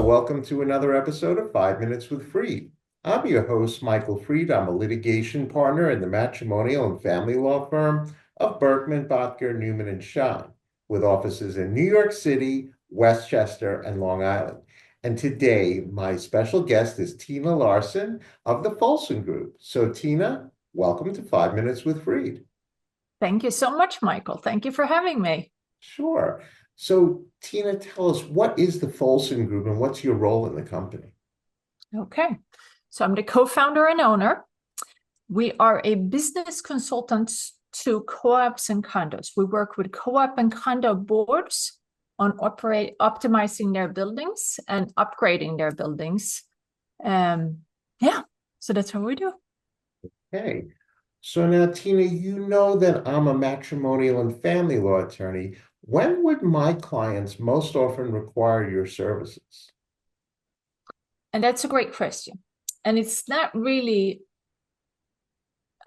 welcome to another episode of 5 Minutes with Freed. I'm your host, Michael Freed. I'm a litigation partner in the matrimonial and family law firm of Berkman, Botker, Newman, and Schein, with offices in New York City, Westchester, and Long Island. And today, my special guest is Tina Larrson of the Folsom Group. So, Tina, welcome to 5 Minutes with Freed. Thank you so much, Michael. Thank you for having me. Sure. So, Tina, tell us, what is the Folsom Group and what's your role in the company? Okay. So I'm the co-founder and owner. We are a business consultant to co-ops and condos. We work with co-op and condo boards on optimizing their buildings and upgrading their buildings. So that's what we do. Okay. So now, Tina, you know that I'm a matrimonial and family law attorney. When would my clients most often require your services? And that's a great question. And it's not really,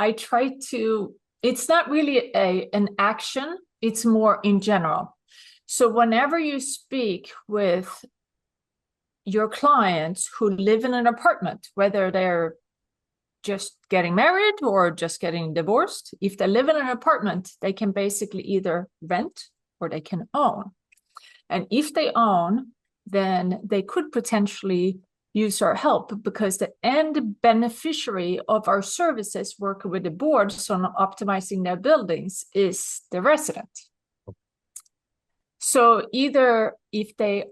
it's not really an action, it's more in general. So whenever you speak with your clients who live in an apartment, whether they're just getting married or just getting divorced, if they live in an apartment, they can basically either rent or they can own. And if they own, then they could potentially use our help, because the end beneficiary of our services working with the boards on optimizing their buildings is the resident. So either if they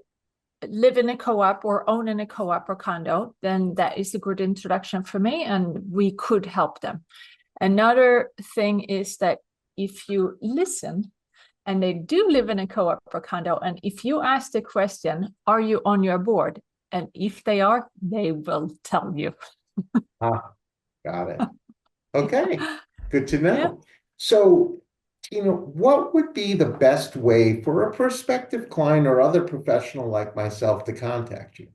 live in a co-op or own in a co-op or condo, then that is a good introduction for me and we could help them. Another thing is that if you listen and they do live in a co-op or condo, and if you ask the question, are you on your board? And if they are, they will tell you. Got it. Okay, good to know. Yeah. So, Tina, what would be the best way for a prospective client or other professional like myself to contact you?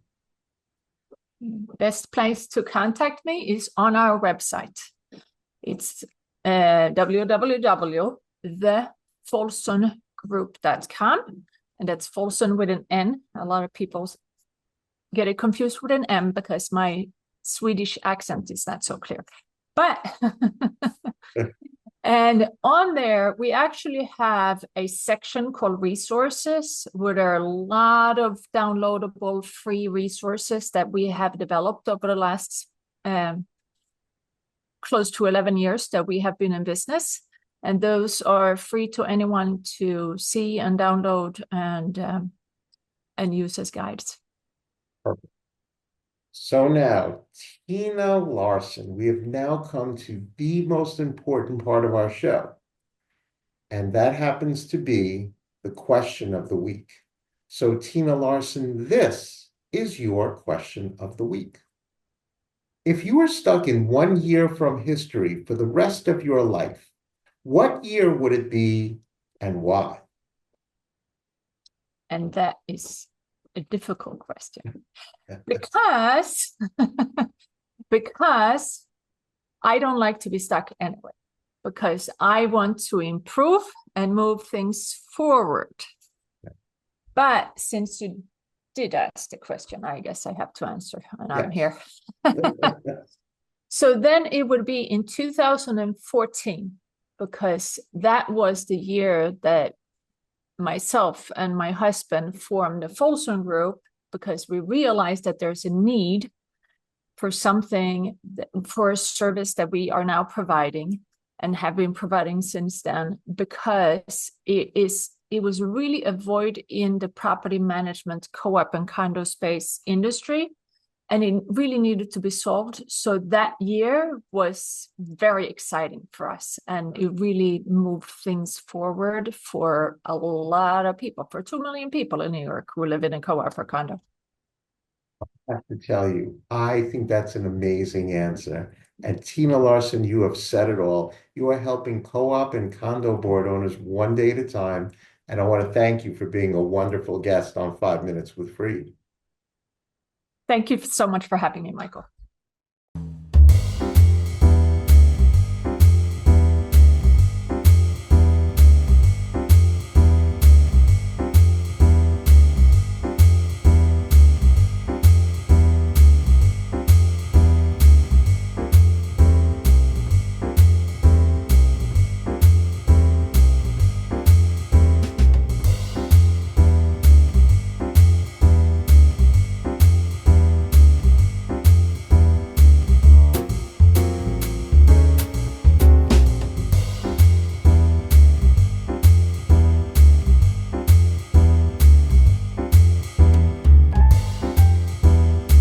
Best place to contact me is on our website. It's www.thefolsomgroup.com, and that's Folsom with an N. A lot of people get it confused with an M because my Swedish accent is not so clear. But and on there, we actually have a section called resources, where there are a lot of downloadable free resources that we have developed over the last close to 11 years that we have been in business. And those are free to anyone to see and download and use as guides. Perfect. So now, Tina Larrson, we have now come to the most important part of our show, and that happens to be the question of the week. So, Tina Larrson, this is your question of the week. If you were stuck in 1 year from history for the rest of your life, what year would it be and why? And that is a difficult question because I don't like to be stuck anyway, because I want to improve and move things forward. But since you did ask the question, I guess I have to answer, and I'm here. So then it would be in 2014, because that was the year that myself and my husband formed the Folsom Group, because we realized that there's a need for something, for a service that we are now providing and have been providing since then, because it was really a void in the property management co-op and condo space industry, and it really needed to be solved. So that year was very exciting for us, and it really moved things forward for a lot of people, for 2 million people in New York who live in a co-op or condo. I have to tell you, I think that's an amazing answer. And Tina Larrson, you have said it all. You are helping co-op and condo board owners one day at a time. And I want to thank you for being a wonderful guest on 5 Minutes with Freed. Thank you so much for having me, Michael.